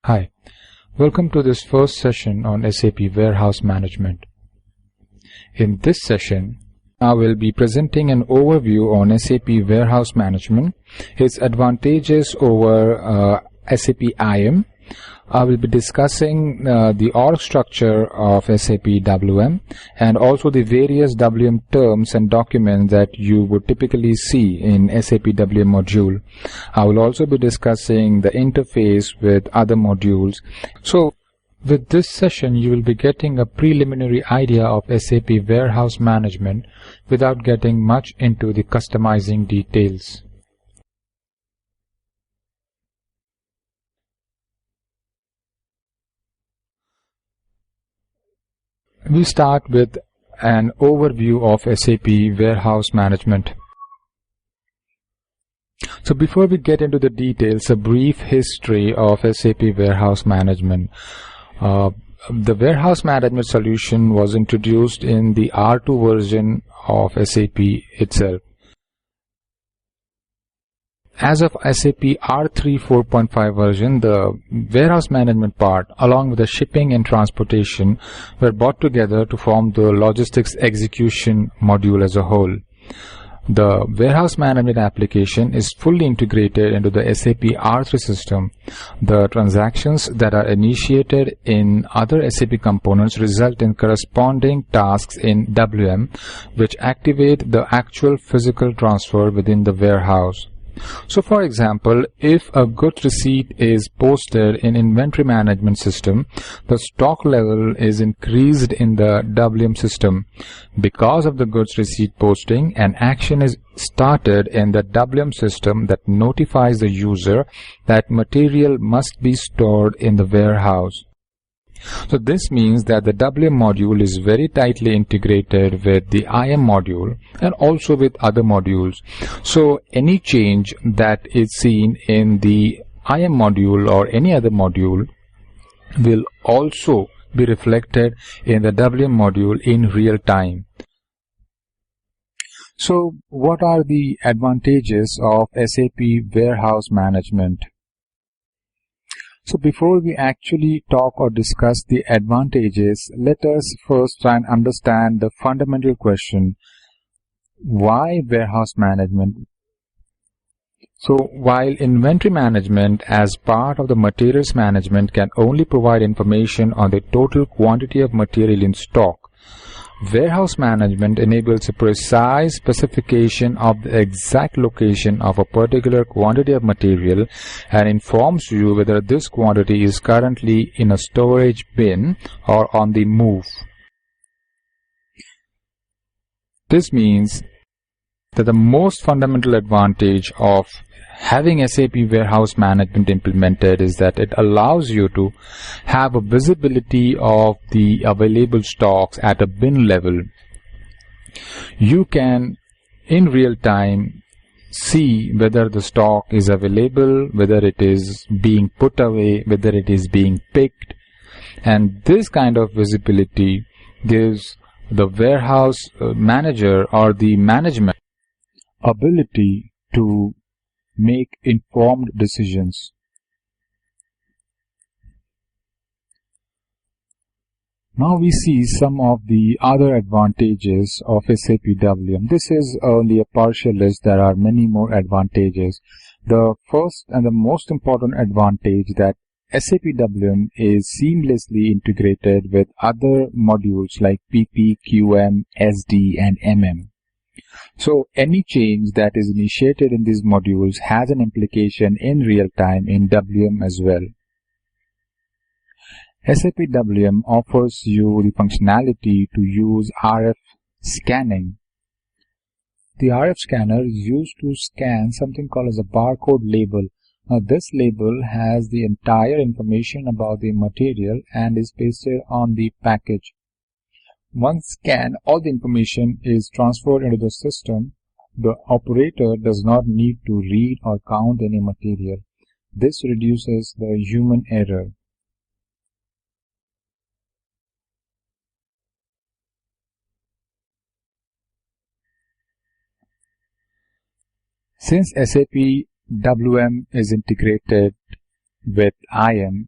Hi, welcome to this first session on SAP Warehouse Management. In this session, I will be presenting an overview on SAP Warehouse Management, its advantages over SAP IM. I will be discussing the org structure of SAP WM and also the various WM terms and documents that you would typically see in SAP WM module. I will also be discussing the interface with other modules. So, with this session, you will be getting a preliminary idea of SAP Warehouse Management without getting much into the customizing details. We start with an overview of SAP Warehouse Management. So before we get into the details, a brief history of SAP Warehouse Management. The Warehouse Management solution was introduced in the R2 version of SAP itself. As of SAP R3 4.5 version, the warehouse management part, along with the shipping and transportation, were brought together to form the logistics execution module as a whole. The warehouse management application is fully integrated into the SAP R3 system. The transactions that are initiated in other SAP components result in corresponding tasks in WM, which activate the actual physical transfer within the warehouse. So for example, if a goods receipt is posted in inventory management system, the stock level is increased in the WM system. Because of the goods receipt posting, an action is started in the WM system that notifies the user that material must be stored in the warehouse. So this means that the WM module is very tightly integrated with the IM module and also with other modules. So any change that is seen in the IM module or any other module will also be reflected in the WM module in real time. So what are the advantages of SAP Warehouse Management? So before we actually talk or discuss the advantages, let us first try and understand the fundamental question: why warehouse management? So while inventory management as part of the materials management can only provide information on the total quantity of material in stock, warehouse management enables a precise specification of the exact location of a particular quantity of material and informs you whether this quantity is currently in a storage bin or on the move. This means that the most fundamental advantage of having SAP Warehouse Management implemented is that it allows you to have a visibility of the available stocks at a bin level. You can, in real time, see whether the stock is available, whether it is being put away, whether it is being picked, and this kind of visibility gives the warehouse manager or the management ability to make informed decisions. Now we see some of the other advantages of SAP WM. This is only a partial list. There are many more advantages. The first and the most important advantage that SAP WM is seamlessly integrated with other modules like PP, QM, SD, and MM. So any change that is initiated in these modules has an implication in real time in WM as well. SAP WM offers you the functionality to use RF scanning. The RF scanner is used to scan something called as a barcode label. Now this label has the entire information about the material and is pasted on the package. Once scanned, all the information is transferred into the system. The operator does not need to read or count any material. This reduces the human error. Since SAP WM is integrated with IM,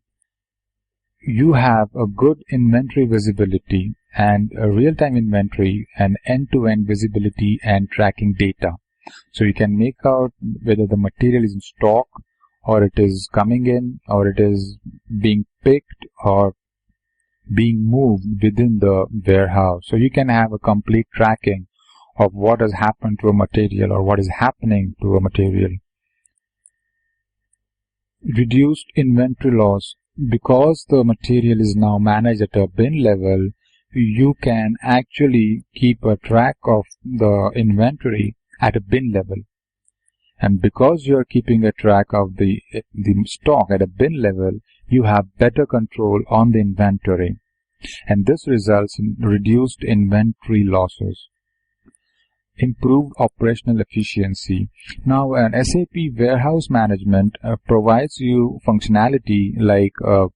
you have a good inventory visibility and a real-time inventory and end-to-end visibility and tracking data. So you can make out whether the material is in stock, or it is coming in, or it is being picked or being moved within the warehouse. So you can have a complete tracking of what has happened to a material or what is happening to a material. Reduced inventory loss. Because the material is now managed at a bin level, you can actually keep a track of the inventory at a bin level. And because you are keeping a track of the stock at a bin level, you have better control on the inventory. And this results in reduced inventory losses. Improved operational efficiency. Now, an SAP warehouse management provides you functionality like a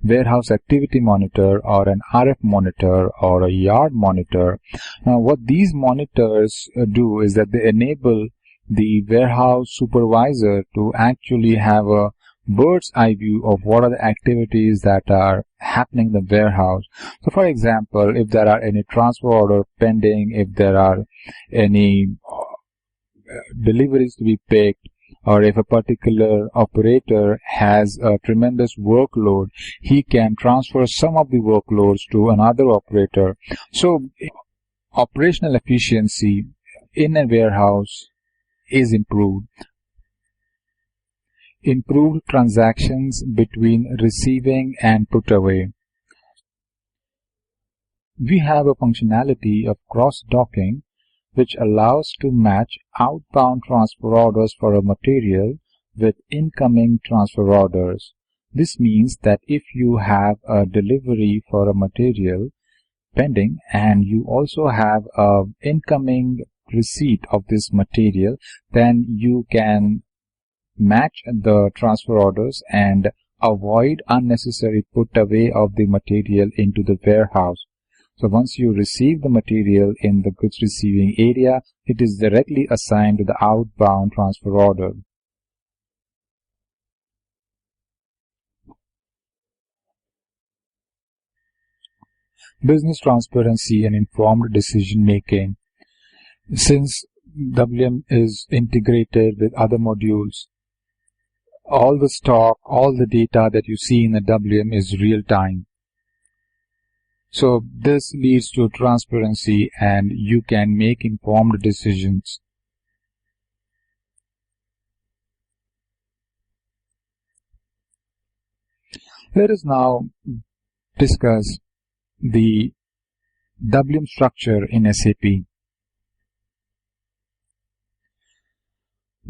warehouse activity monitor or an RF monitor or a yard monitor. Now, what these monitors do is that they enable the warehouse supervisor to actually have a bird's eye view of what are the activities that are happening in the warehouse. So for example, if there are any transfer order pending, if there are any deliveries to be picked, or if a particular operator has a tremendous workload, he can transfer some of the workloads to another operator. So operational efficiency in a warehouse is improved. Improved transactions between receiving and put away. We have a functionality of cross-docking which allows to match outbound transfer orders for a material with incoming transfer orders. This means that if you have a delivery for a material pending and you also have an incoming receipt of this material, then you can match the transfer orders and avoid unnecessary put away of the material into the warehouse. So once you receive the material in the goods receiving area, it is directly assigned to the outbound transfer order. Business transparency and informed decision making. Since WM is integrated with other modules, all the stock, all the data that you see in the WM is real time. So this leads to transparency and you can make informed decisions. Let us now discuss the WM structure in SAP.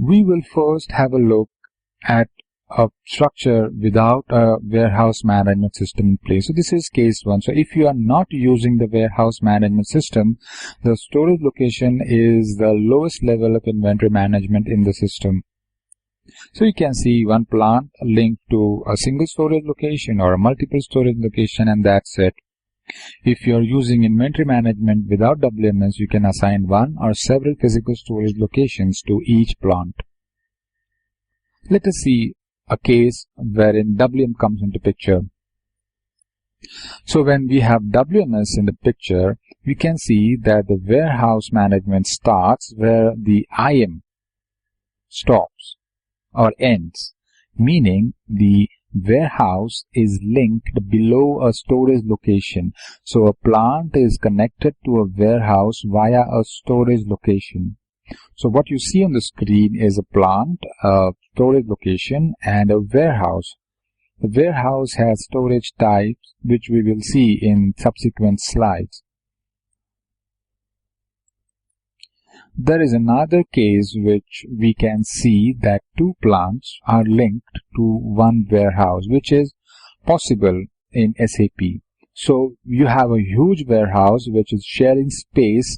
We will first have a look at a structure without a warehouse management system in place. So this is case 1. So if you are not using the warehouse management system, the storage location is the lowest level of inventory management in the system. So you can see one plant linked to a single storage location or a multiple storage location, and that's it. If you are using inventory management without WMS, you can assign one or several physical storage locations to each plant. Let us see a case wherein WM comes into picture. So when we have WMS in the picture, we can see that the warehouse management starts where the IM stops or ends, meaning the warehouse is linked below a storage location. So a plant is connected to a warehouse via a storage location. So what you see on the screen is a plant, a storage location, and a warehouse. The warehouse has storage types which we will see in subsequent slides. There is another case which we can see that two plants are linked to one warehouse, which is possible in SAP. So you have a huge warehouse which is sharing space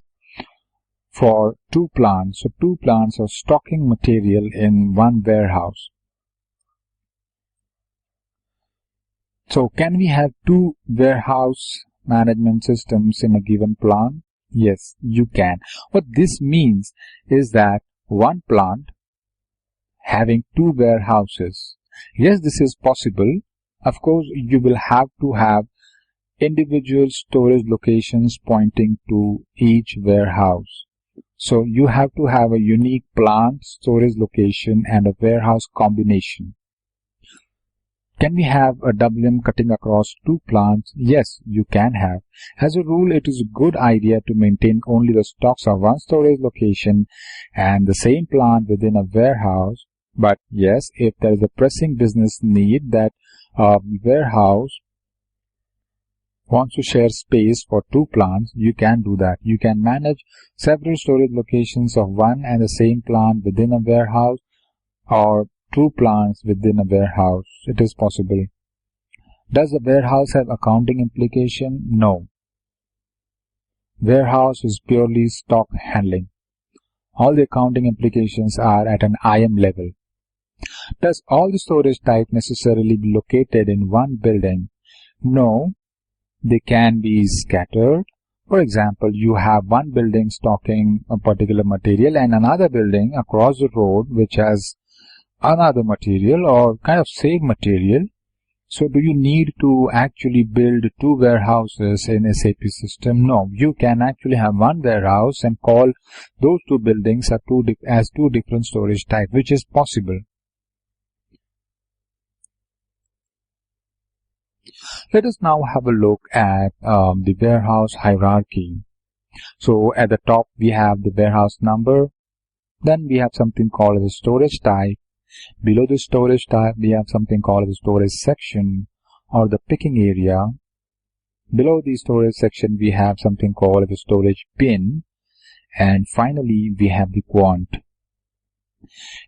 for two plants. So two plants are stocking material in one warehouse. So can we have two warehouse management systems in a given plant? Yes, you can. What this means is that one plant having two warehouses. Yes, this is possible, Of course, you will have to have individual storage locations pointing to each warehouse. So you have to have a unique plant storage location and a warehouse combination. Can we have a WM cutting across two plants? Yes, you can have. As a rule, it is a good idea to maintain only the stocks of one storage location and the same plant within a warehouse. But yes, if there is a pressing business need that a warehouse wants to share space for two plants, you can do that. You can manage several storage locations of one and the same plant within a warehouse or two plants within a warehouse. It is possible. Does the warehouse have accounting implication? No. Warehouse is purely stock handling. All the accounting implications are at an IM level. Does all the storage type necessarily be located in one building? No. They can be scattered. For example, you have one building stocking a particular material and another building across the road which has another material or kind of same material. So do you need to actually build two warehouses in SAP system? No, you can actually have one warehouse and call those two buildings as two different storage types, which is possible. Let us now have a look at the warehouse hierarchy. So at the top we have the warehouse number, then we have something called the storage type. Below the storage type we have something called the storage section or the picking area. Below the storage section we have something called the storage bin, and finally we have the quant.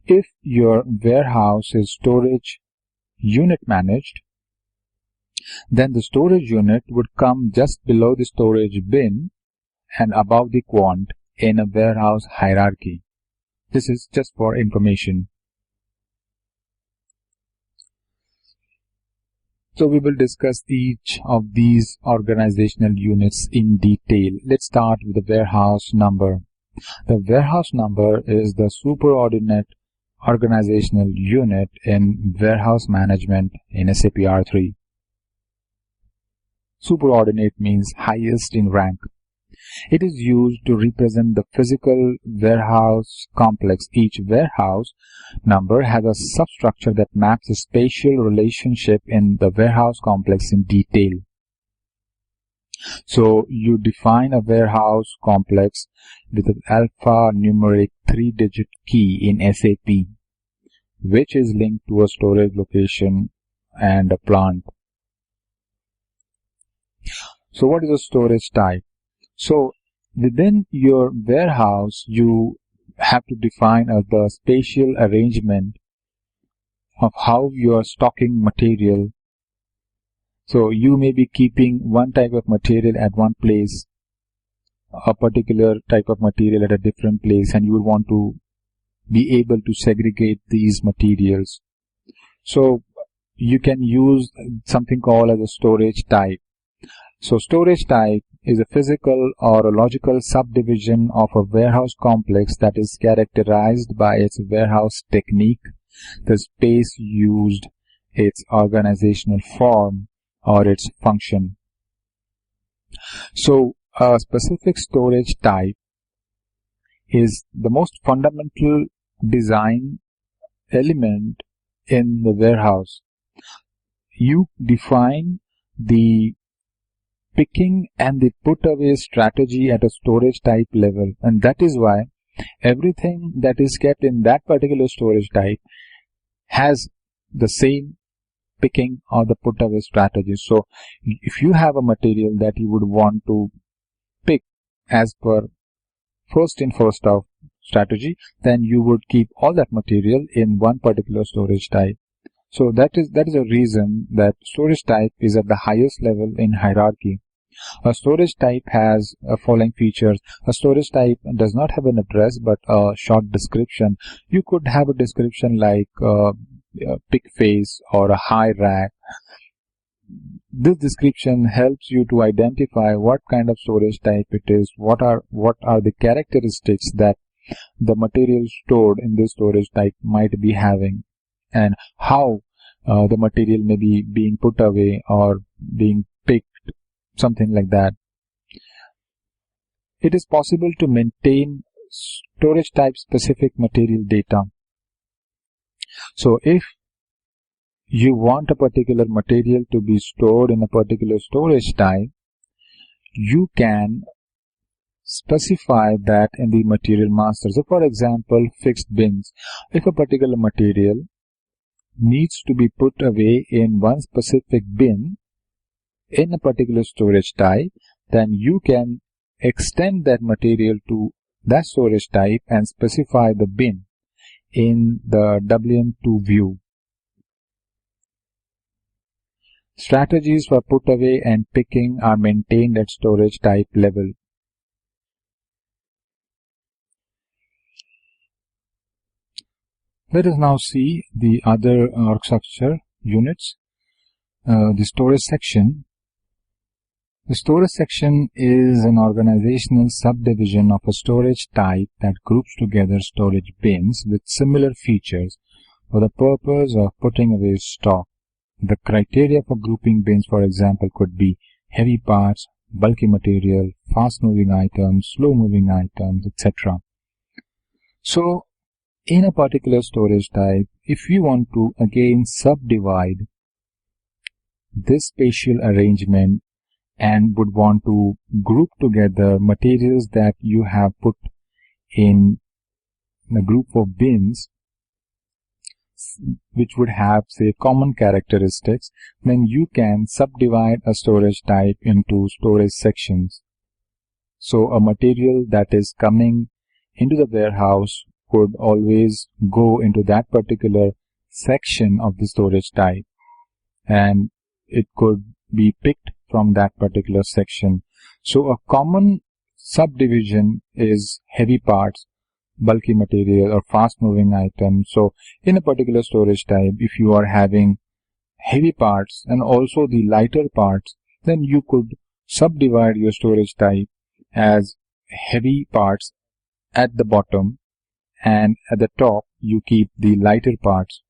If your warehouse is storage unit managed, then the storage unit would come just below the storage bin and above the quant in a warehouse hierarchy. This is just for information. So we will discuss each of these organizational units in detail. Let's start with the warehouse number. The warehouse number is the superordinate organizational unit in warehouse management in SAP R3. Superordinate means highest in rank. It is used to represent the physical warehouse complex. Each warehouse number has a substructure that maps a spatial relationship in the warehouse complex in detail. So you define a warehouse complex with an alphanumeric 3-digit key in SAP, which is linked to a storage location and a plant. So what is a storage type? So within your warehouse, you have to define the spatial arrangement of how you are stocking material. So you may be keeping one type of material at one place, a particular type of material at a different place, and you will want to be able to segregate these materials. So you can use something called as a storage type. So storage type is a physical or a logical subdivision of a warehouse complex that is characterized by its warehouse technique, the space used, its organizational form, or its function. So a specific storage type is the most fundamental design element in the warehouse. You define the picking and the put away strategy at a storage type level, and that is why everything that is kept in that particular storage type has the same picking or the put away strategy. So if you have a material that you would want to pick as per first in first out strategy, then you would keep all that material in one particular storage type. So that is a reason that storage type is at the highest level in hierarchy. A storage type has following features. A storage type does not have an address but a short description. You could have a description like pick face or a high rack. This description helps you to identify what kind of storage type it is, what are the characteristics that the material stored in this storage type might be having, and how the material may be being put away or being picked, something like that. It is possible to maintain storage type specific material data. So if you want a particular material to be stored in a particular storage type, you can specify that in the material master. So for example, fixed bins. If a particular material needs to be put away in one specific bin in a particular storage type, then you can extend that material to that storage type and specify the bin in the WM2 view. Strategies for put away and picking are maintained at storage type level. Let us now see the other architecture units. The storage section. The storage section is an organizational subdivision of a storage type that groups together storage bins with similar features for the purpose of putting away stock. The criteria for grouping bins, for example, could be heavy parts, bulky material, fast-moving items, slow-moving items, etc. So, in a particular storage type, if you want to again subdivide this spatial arrangement and would want to group together materials that you have put in a group of bins which would have, say, common characteristics, then you can subdivide a storage type into storage sections. So a material that is coming into the warehouse could always go into that particular section of the storage type, and it could be picked from that particular section. So a common subdivision is heavy parts, bulky material, or fast moving items. So in a particular storage type, if you are having heavy parts and also the lighter parts, then you could subdivide your storage type as heavy parts at the bottom, and at the top you keep the lighter parts.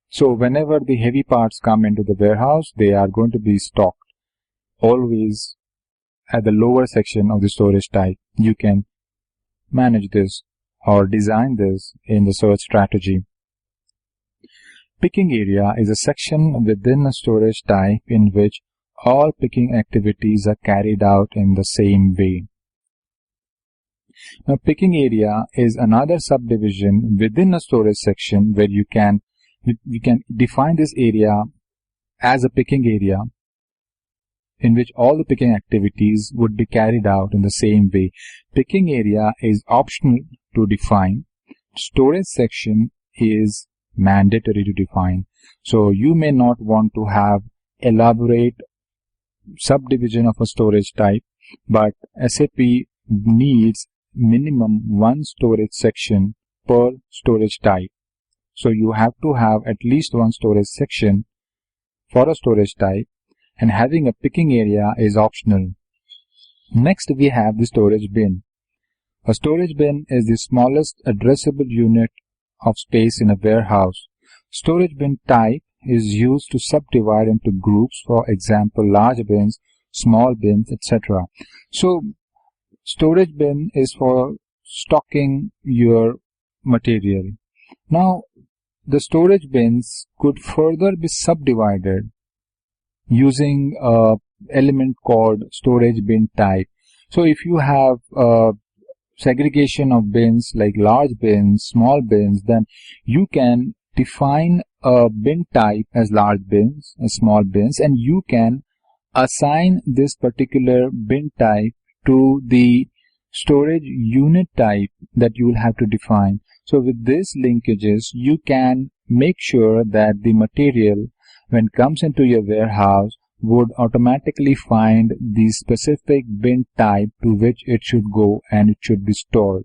So whenever the heavy parts come into the warehouse, they are going to be stocked always at the lower section of the storage type. You can manage this or design this in the search strategy. Picking area is a section within a storage type in which all picking activities are carried out in the same way. Now, picking area is another subdivision within a storage section where you can define this area as a picking area in which all the picking activities would be carried out in the same way. Picking area is optional to define. Storage section is mandatory to define. So you may not want to have elaborate subdivision of a storage type, but SAP needs minimum one storage section per storage type. So you have to have at least one storage section for a storage type, and having a picking area is optional. Next, we have the storage bin. A storage bin is the smallest addressable unit of space in a warehouse. Storage bin type is used to subdivide into groups, for example, large bins, small bins, etc. So, storage bin is for stocking your material. Now, the storage bins could further be subdivided using an element called storage bin type. So if you have segregation of bins like large bins, small bins, then you can define a bin type as large bins and small bins, and you can assign this particular bin type to the storage unit type that you will have to define. So with these linkages, you can make sure that the material, when it comes into your warehouse, would automatically find the specific bin type to which it should go and it should be stored.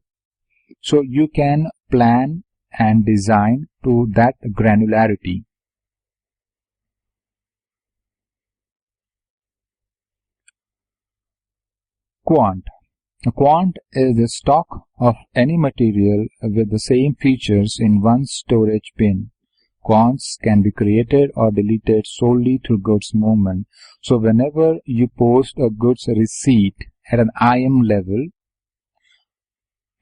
So you can plan and design to that granularity. Quant. A quant is the stock of any material with the same features in one storage bin. Quants can be created or deleted solely through goods movement. So whenever you post a goods receipt at an IM level,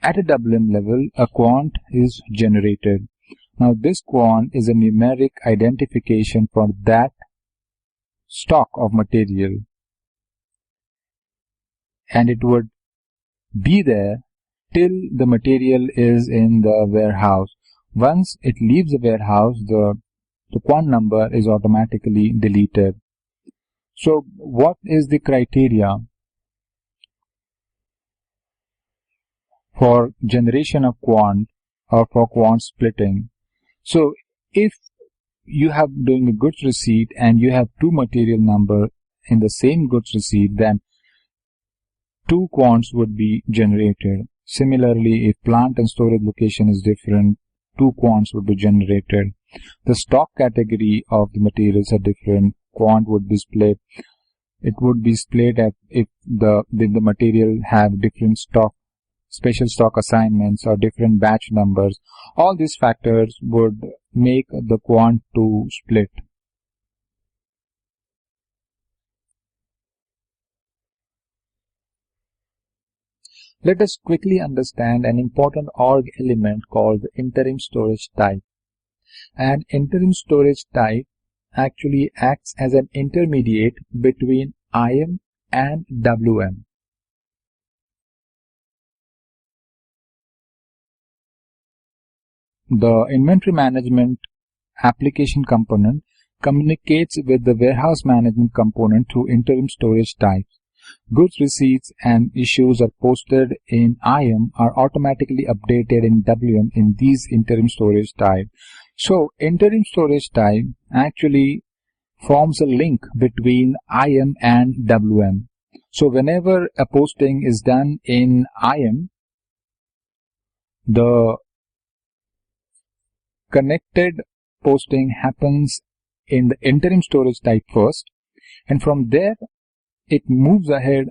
at a WM level, a quant is generated. Now this quant is a numeric identification for that stock of material, and it would be there till the material is in the warehouse. Once it leaves the warehouse, the quant number is automatically deleted. So what is the criteria for generation of quant or for quant splitting? So if you have doing a goods receipt and you have two material number in the same goods receipt, then two quants would be generated. Similarly, if plant and storage location is different, two quants would be generated. The stock category of the materials are different, quant would be split. It would be split if the material have different stock, special stock assignments or different batch numbers. All these factors would make the quant to split. Let us quickly understand an important org element called the interim storage type. An interim storage type actually acts as an intermediate between IM and WM. The inventory management application component communicates with the warehouse management component through interim storage types. Goods receipts and issues are posted in IM are automatically updated in WM in these interim storage type. So interim storage type actually forms a link between IM and WM. So whenever a posting is done in IM, the connected posting happens in the interim storage type first, and from there it moves ahead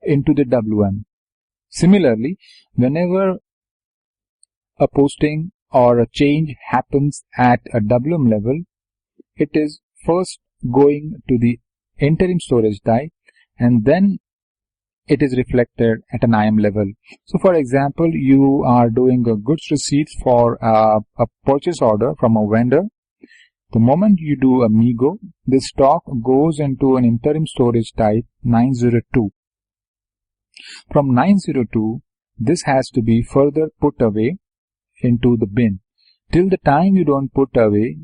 into the WM. Similarly, whenever a posting or a change happens at a WM level, it is first going to the interim storage type and then it is reflected at an IM level. So for example, you are doing a goods receipt for a purchase order from a vendor. The moment you do a MIGO, the stock goes into an interim storage type 902. From 902, this has to be further put away into the bin. Till the time you don't put away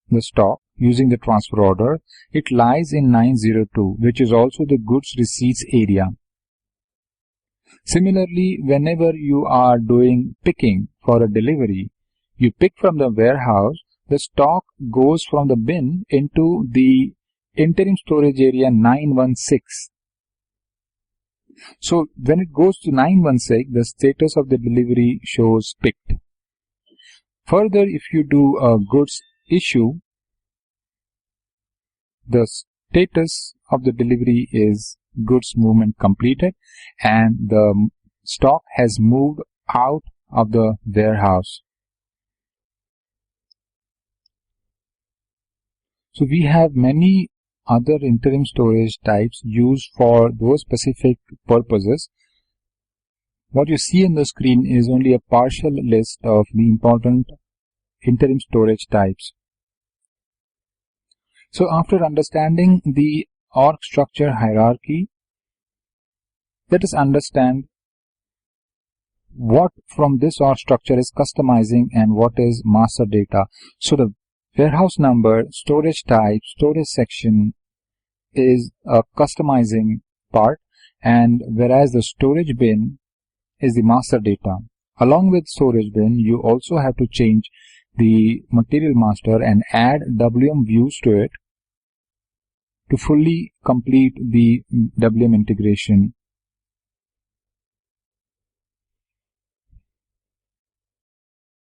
the stock using the transfer order, it lies in 902, which is also the goods receipts area. Similarly, whenever you are doing picking for a delivery, you pick from the warehouse, the stock goes from the bin into the interim storage area 916. So when it goes to 916, the status of the delivery shows picked. Further, if you do a goods issue, the status of the delivery is goods movement completed and the stock has moved out of the warehouse. So we have many other interim storage types used for those specific purposes. What you see on the screen is only a partial list of the important interim storage types. So after understanding the org structure hierarchy, let us understand what from this org structure is customizing and what is master data. So the warehouse number, storage type, storage section is a customizing part, and whereas the storage bin is the master data. Along with storage bin, you also have to change the material master and add WM views to it to fully complete the WM integration.